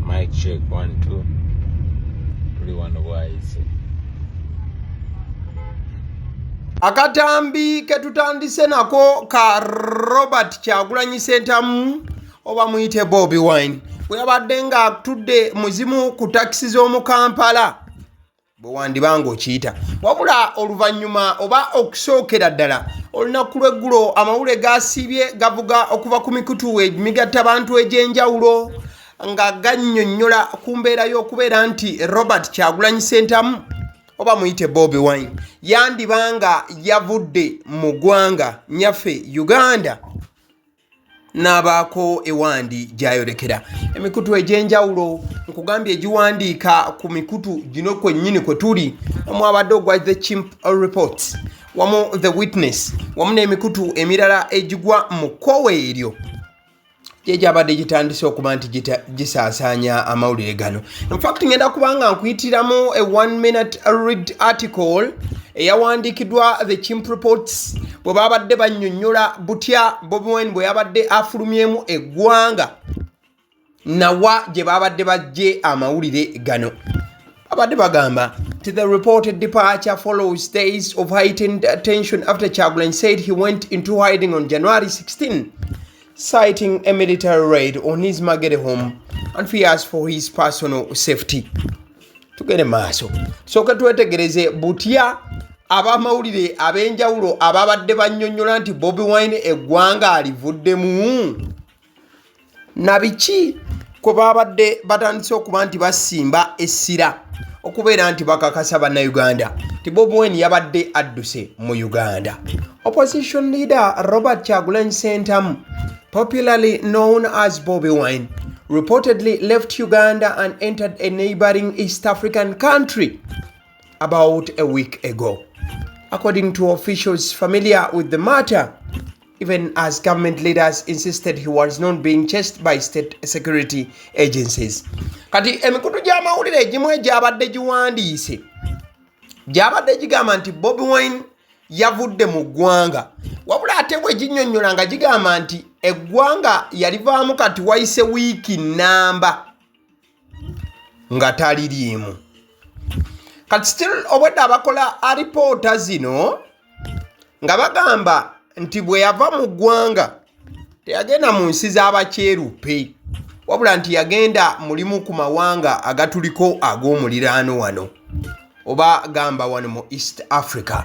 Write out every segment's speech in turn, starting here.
Mic check 1 2. Tuli wano bwayise. Akatambi ketutandise nako ka Robert Kyagulanyi Ssentamu oba muyite Bobi Wine bwe yabadde nga atudde muzimu ku takisi z'omu Kampala bwe wandibanga okiyita wabula oluvannyuma oba okusookera ddala olunaku lw'eggulo amawulire gaasiibye gavuga okuva ku mikutu emigattabantu egy'enjawulo nga gannyonnyola ku mbeera y'okubeera nti Robert Kyagulanyi Ssentamu oba muyite Bobi Wine yandibanga yavudde mu ggwanga nyaffe Uganda n'abaako ewandi gy'ayolekera emikutu egy'enjawulo nkugambye egiwandiika ku mikutu gino kwennyini kwe tuli wamu abadde ogwa The Chimp Reports wamu The Witness wamu n'emikutu emirala egigwa mu kkowe eryo gy'abadde gitandise okuba nti gisaasaanya amawulire gano. In fact ngenda kubanga nkuyitiramu a 1-minute read article eyawandiikiddwa The Chimp Reports bwe babadde bannyonnyola butya Bobi Wine bwe yabadde afulumyemu eggwanga nawa gye babadde bajje amawulire gano. Babadde bagamba the reported departure follows days of heightened tension after Kyagulanyi said he went into hiding on January 16, citing a military raid on his Magere home and fears for his personal safety. Tugende maaso soka twetegereze butya abamawulire ab'enjawulo ababadde bannyonnyola nti Bobi Wine eggwanga alivuddemu na biki kwe babadde batandise okuba nti basimba essira okubeera nti bakakasa bannayuganda ti Bobi Wine yabadde Adduse mu Uganda. Opposition leader Robert Kyagulanyi Ssentamu, popularly known as Bobi Wine, reportedly left Uganda and entered a neighboring East African country about a week ago, according to officials familiar with the matter, even as government leaders insisted he was not being chased by state security agencies. Kati emikutu gy'amawulire egimu egyabadde giwandiise gyabadde gigamba nti Bobi Wine yavudde mu ggwanga wabula ate bwe ginnyonnyola nga gigamba nti eggwanga yalivaamu kati wayise wiiki nnamba nga taliriimu. Kati still obwedde abakola alipoota zino nga bagamba nti bwe yava mu ggwanga teyagenda mu nsi z'abakyeruppe wabula nti yagenda mulimu ku mawanga agatuliko ag'omuliraano wano oba gamba wano mu East Africa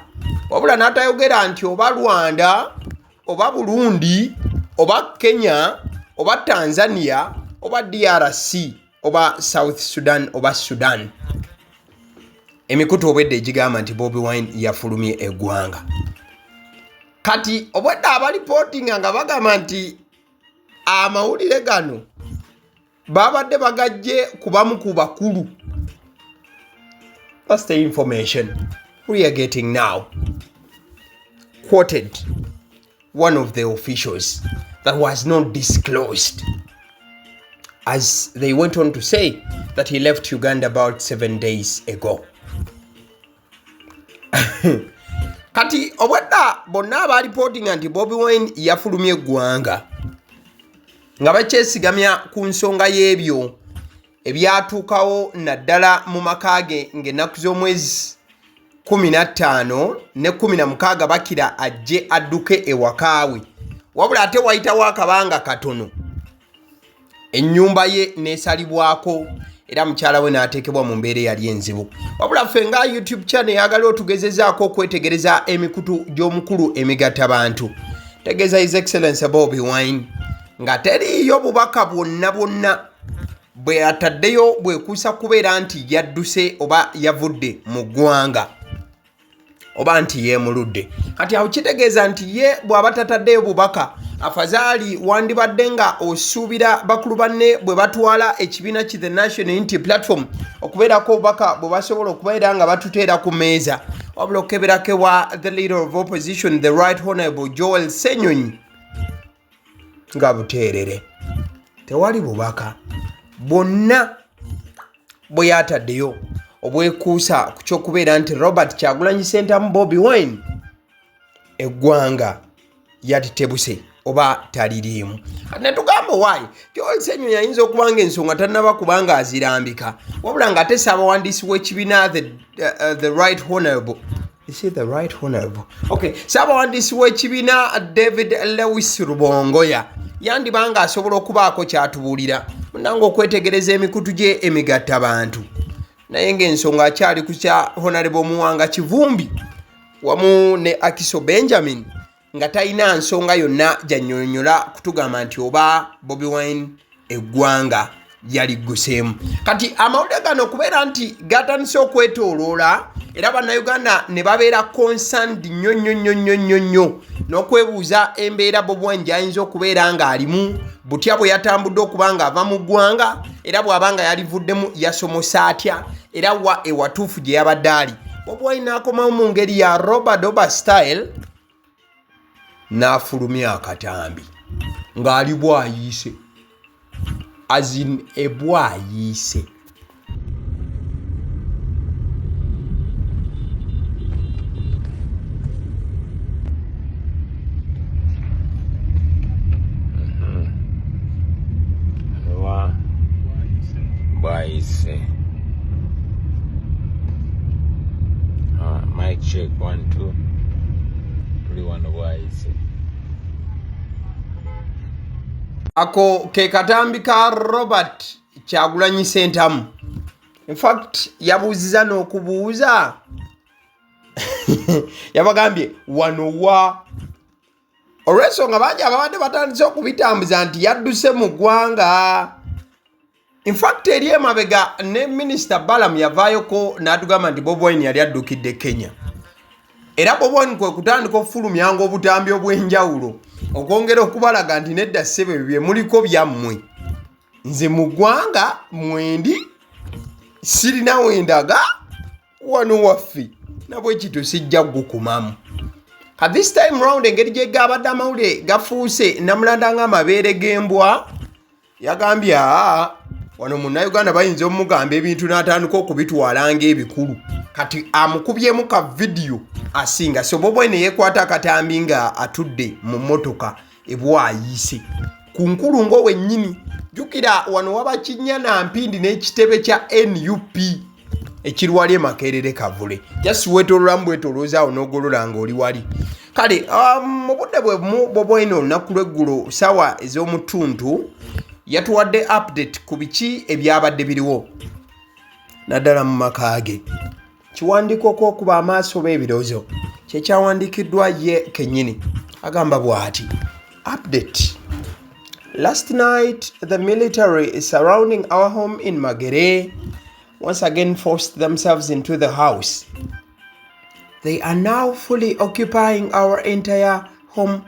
wabula n'atayogera nti oba Rwanda oba Burundi oba Kenya oba Tanzania oba DRC oba South Sudan oba Sudan. Emikutu obwedde egigamba nti Bobi Wine yafulumye eggwanga. Kati obwedde abalipotinga nga bagamba nti amawulire gano babadde bagajje kubamu ku bakulu. That's the information we are getting now. Quoted one of the officials that was not disclosed, as they went on to say that he left Uganda about 7 days ago. Kati obwedda bonna abalipotinga nti Bobi Wine yafulumye eggwanga nga bakyesigamya ku nsonga y'ebyo ebyatuukawo naddala mu maka ge ng'ennaku z'omwezi 15 ne 16 bakira ajje adduke ewakaawe wabula ate wayitawo akabanga katono ennyumba ye neesalibwako era mukyala we n'ateekebwa mu mbeera eyali enzibu. Wabula ffe nga YouTube channel eyagala otugezezaako okwetegereza emikutu gy'omukulu emigattabantu tegeeza His Excellency Bobi Wine nga teriiyo bubaka bwonna bwe ataddeyo bwekuusa kubeera nti yadduse oba yavudde mu ggwanga oba nti yeemuludde. Kati awo kitegeeza nti ye bw'aba tataddeyo bubaka afazaali wandibadde nga osuubira bakulu banne bwe batwala ekibiina ki The National Unity Platform okubeerako obubaka bwe basobola okubeera nga batuteera ku mmeeza wabula okukeberako wa the leader of opposition the Right Honourable Joel Ssenyonyi nga buteerere tewali bubaka bwonna bwe yataddeyo obwekuusa ku ky'okubeera nti Robert Kyagulanyi Ssentamu Bobi Wine eggwanga yalitebuse oba taliriimu. Netugamba waayi Kyolsenyo yayinza okuba ng'ensonga tannaba kubanga azirambika wabula ng'ate Ssaabawandiisi w'ekibiina the right honourable. Is he the right honourable? Okay, Ssaabawandiisi w'ekibiina David Lewis Rubongoya yandibanga asobola okubaako kyatubuulira munange okwetegereza emikutu gye emigatta bantu naye ng'ensonga akyali ku kya honourable Muwanga Kivumbi wamu ne Akiso Benjamin nga talina nsonga yonna gy'annyonnyola kutugamba nti oba Bobi Wine eggwanga yaligguseemu. Kati amawulire gano okubeera nti gatandise okwetooloola era bannayuganda ne babeera concerned nnyo n'okwebuuza embeera Bobi Wine gy'ayinza okubeera ng'alimu butya bwe yatambudde okuba ng'ava mu ggwanga era bw'aba nga yalivuddemu yasomosa atya era wa ewatuufu gye yabadde ali. Bobi Wine n'akomawo mu ngeri ya Roba style n'afulumya akatambi ng'ali bwayiise azin ebwayiise. Bwayiise. Mic check 1 2 tuli wano bwayiise. Ako ke katambi ka Robert Kyagulanyi Ssentamu. In fact yabuuziza n'okubuuza yabagambye wano wa olw'ensonga bangi ababadde batandise okubitambuza nti yadduse mu ggwanga. In fact eri emabega ne Minisita Balaam yavaayoko n'atugamba nti Bobi Wine yali addukidde Kenya era Bobi Wine kwe kutandika okufulumyanga obutambi obw'enjawulo okwongera okubalaga nti nedda ssebe bye muliko byammwe nze mu ggwanga mwendi sirina wendaga wano waffe nabwe kito sijja gukumamu. This time round engeri gye gabadde amawulire gafuuse namulanda ng'amabeere g'embwa yagambye wano munnayuganda bayinza omugamba ebintu n'atandika okubitwala ng'ebikulu kati amukubyemu ka vidiyo asinga. So Bobi Wine yeekwata akatambi nga atudde mu mmotoka ebwayiise ku nkulungo wennyini. Jjukira wano waba Kinnyana Mpindi n'ekitebe kya NUP ekiri wali Makerere Kavule just weetoololamu bwetoolooza onoogolola ng'oli wali. Kale mu budde bwe bumu Bobi Wine olunaku lw'eggulo ssaawa ez'omutuntu yatuwadde update ku biki ebyabadde biriwo naddala mu maka ge. Kiwandiiko kw'okuba amaaso b'ebirowoozo kye kyawandiikiddwa ye kennyini agamba bw'ati update. Last night the military surrounding our home in Magere once again forced themselves into the house. They are now fully occupying our entire home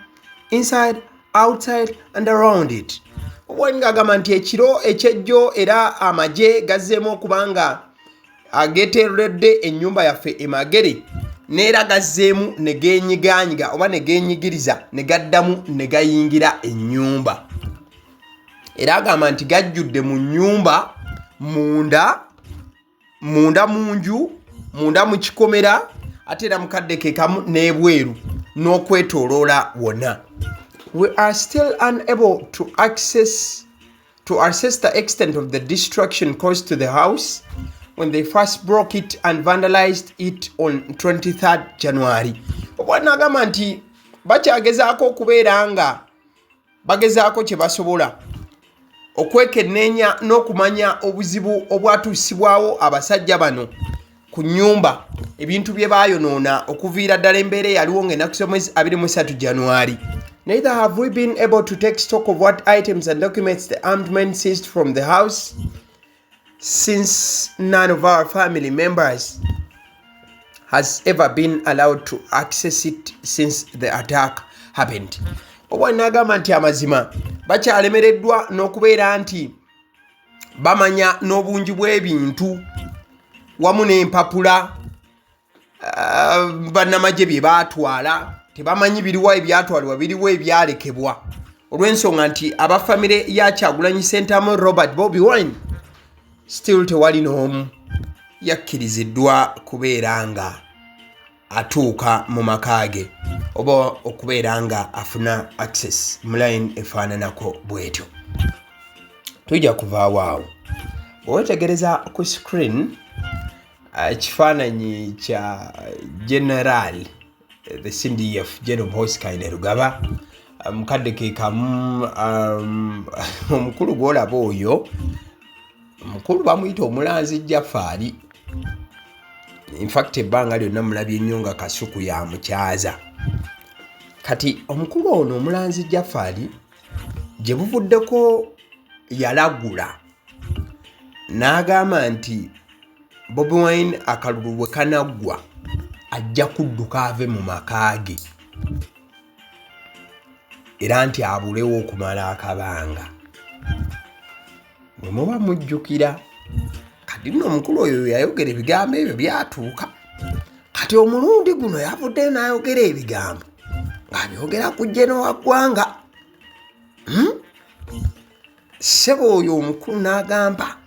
inside, outside and around it. Ngagamba nti ekiro ekyejjo era amagye gazzeemu okubanga ageteeredde ennyumba yaffe Emagere neera gazzeemu ne geenyigaanyiga oba ne geenyigiriza ne gaddamu ne gayingira ennyumba era agamba nti gajjudde mu nnyumba munda mu nju munda mu kikomera ate era mukadde ke kamu n'ebweru n'okwetooloola wonna. We are still unable to assess the extent of the destruction caused to the house when they first broke it and vandalized it on 23rd January. Obwana agamba nti bakyagezaako okubeera nga bagezaako kye basobola okwekenneenya n'okumanya obuzibu obwatuusibwawo abasajja bano ku nnyumba ebintu bye baayonoona okuviira ddala embeera eyaliwo ng'ennaku z'omwezi 23 January. Neither have we been able to take stock of what items and documents the armed men seized from the house, since none of our family members has ever been allowed to access it since the attack happened. Obwanagamba nti amazima bakyalemereddwa n'okubeera nti bamanya n'obungi bw'ebintu wamu n'empapula bannamagye bye baatwala tebamanyi biriwo ebyatwalibwa biriwo ebyalekebwa olw'ensonga nti abafamire ya Kyagulanyi Ssentamu Robert Bobi Wine still tewali n'omu yakkiriziddwa kubeera nga atuuka mu makaage oba okubeera nga afuna access mu line efaananako bwetyo. Tujja kuvaawo awo bwewetegereza ku screen ekifaananyi kya general the CDF General Boss Kainerugaba mukadde ke kamu omukulu gw'olaba oyo mukulu bamuyita omulanzi Jafari. In fact ebbanga lyonna mulabye nnyo nga kasuku ya mukyaza. Kati omukulu ono omulanzi Jafari gye buvuddeko yalagula n'agamba nti Bobi Wine akalulu bwe kanaggwa ajja kudduka ave mu makaage era nti abulewo okumala akabanga. Bwe muba mujjukira kati nno omukulu oyo yayogera ebigambo ebyo byatuuka. Kati omulundi guno yavuddeyo n'ayogera ebigambo ng'abyogera ku jjeno wa ggwanga. Ssebo oyo omukulu n'agamba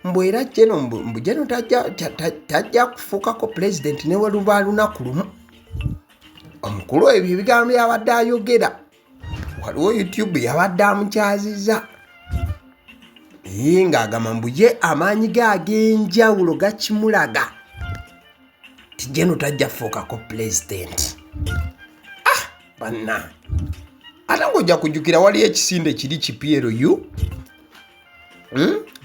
mbwera jjeno tajja kufuukako pulezidenti newe luba lunaku lumu. Omukulu ebyo ebigambo yabadde ayogera waliwo YouTube yabadde amukyaziza ng'agamba mbu ye amaanyi ge ag'enjawulo gakimulaga ti jjeno tajja kufuukako pulezidenti. Banna ate ng'ojja kujjukira waliyo ekisinde kiri ki PLU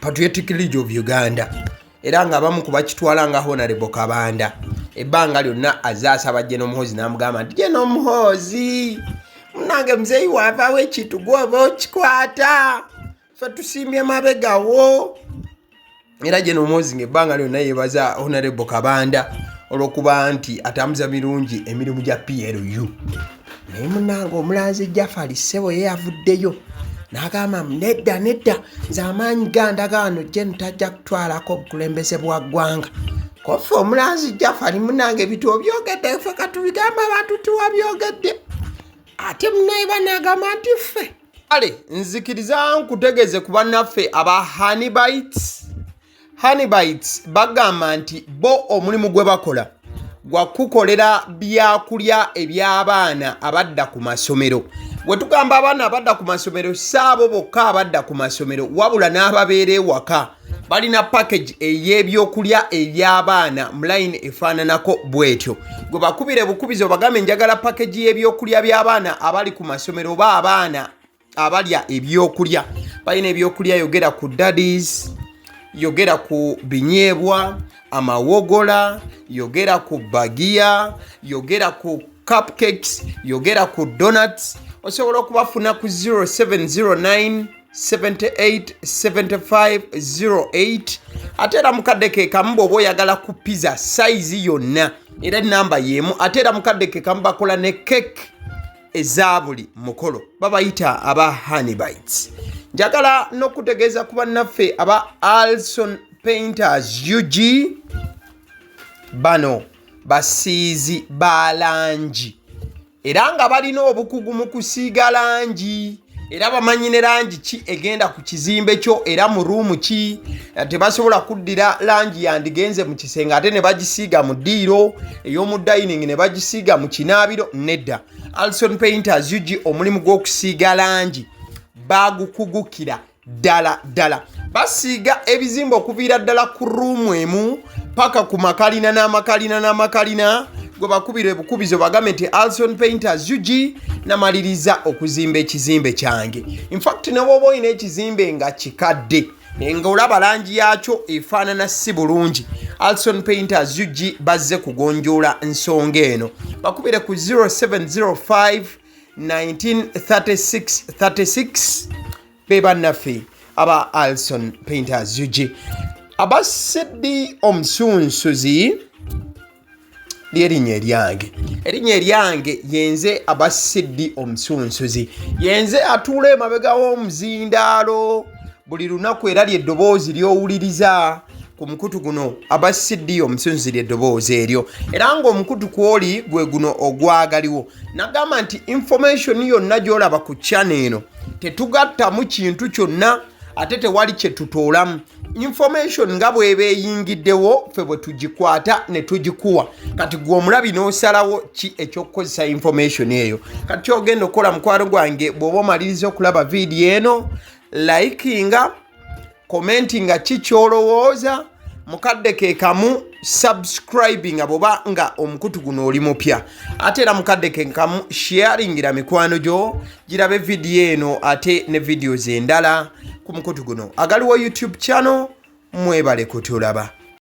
Patriotic League of Uganda era ng'abamu kubakitwala nga Honorable Kabanda ebbanga lyonna azaasaba Jeno Muhoozi n'amugamba nti Jeno Muhoozi munange muzeeyi waavaawo ekintu gw'oba okikwata ffe tusimbye mabegawo. Era Jeno Muhoozi ng'ebbanga lyonna yeebaza Honorable Kabanda olw'okuba nti atambuza mirungi emirimu gya PLU. Naye munange omulanzi Jafari ssebo ye yavuddeyo n'agamba nedda nze amaanyi gandaga wano Jeno tajja kutwalako obukulembeze bwa ggwanga. Koffe omulanzi Jafari munange bitu obyogedde ffe katubigamba abantu tiwabyogedde ate munaye banagamba nti ffe. Ale nzikiriza nkutegeeze ku bannaffe aba Honeybites bagamba nti bo omulimu gwe bakola gwa kukolera byakulya eby'abaana abadda ku masomero. Bwe tugamba abaana abadda ku masomero saabo bokka abadda ku masomero wabula n'ababeera ewaka balina package ey'ebyokulya eby'abaana mu line efaananako bwetyo. Gwe bakubire bukubizo bagambe njagala package y'ebyokulya by'abaana abali ku masomero oba abaana abalya ebyokulya. Balina ebyokulya yogera ku daddies, yogera ku binyeebwa, amawogola, yogera ku bagiya, yogera ku cupcakes, yogera ku donuts. Osobola okubafuna ku 0709 787508 ate era mukadde ke kamu bw'oba oyagala ku pizza size yonna era namba y'emu. Ate era mukadde ke kamu bakola ne cake eza buli mukolo babayita aba Honeybites. Njagala n'okutegeeza ku bannaffe aba Alson Painters UG bano basiizi ba langi era nga balina obukugu mu kusiiga langi era bamanyi ne langi ki egenda ku kizimbe kyo era mu ruumu ki. Tebasobola kuddira langi yandigenze mu kisenge ate ne bagisiiga mu ddiiro ey'omu dining ne bagisiiga mu kinaabiro. Nedda, Alson Painters UG omulimu gw'okusiiga langi bagukugukira ddala. Basiiga ebizimbe okuviira ddala ku ruumu emu paka ku makalina n'amakalina. Gwe bakubira ebukubizo bagambe nti Alson Painters UG namaliriza okuzimba ekizimbe kyange. In fact ne bw'oba olina ekizimbe nga kikadde nga olaba langi yaakyo efaanana si bulungi, Alson Painters UG bazze kugonjoola nsonga eno. Bakubire ku 0705 1936 be bannaffe aba Alson Painters UG. Aba Sedi Omusunsuzi erinnya eryange yenze aba Sedi Omusunsuzi. Yenze atuula emabega w'omuzindaalo buli lunaku era ly'eddoboozi ly'owuliriza ku mukutu guno aba Sedi Omusunsuzi ly'eddoboozi eryo era ng'omukutu kwoli gwe guno ogwagaliwo. Nagamba nti information yonna gy'olaba ku channel eno tetugattamu kintu kyonna ate tewali kye tutoolamu. information nga bw'eba eyingiddewo ffe bwe tugikwata ne tugikuwa kati gwe omulabi n'osalawo ki ekyokukozesa information eyo kati kyogenda okukola mukwano gwange bw'oba omaliriza okulaba vidiyo eno likinga commentinga ki kyolowooza mukadde ke kamu subscribinga bwoba nga omukutu guno oli mupya ate era mukadde ke kamu sharingira mikwano gyo girabe vidiyo eno ate ne videos endala ku mukutu guno Agaliwo YouTube channel mwebale kutulaba.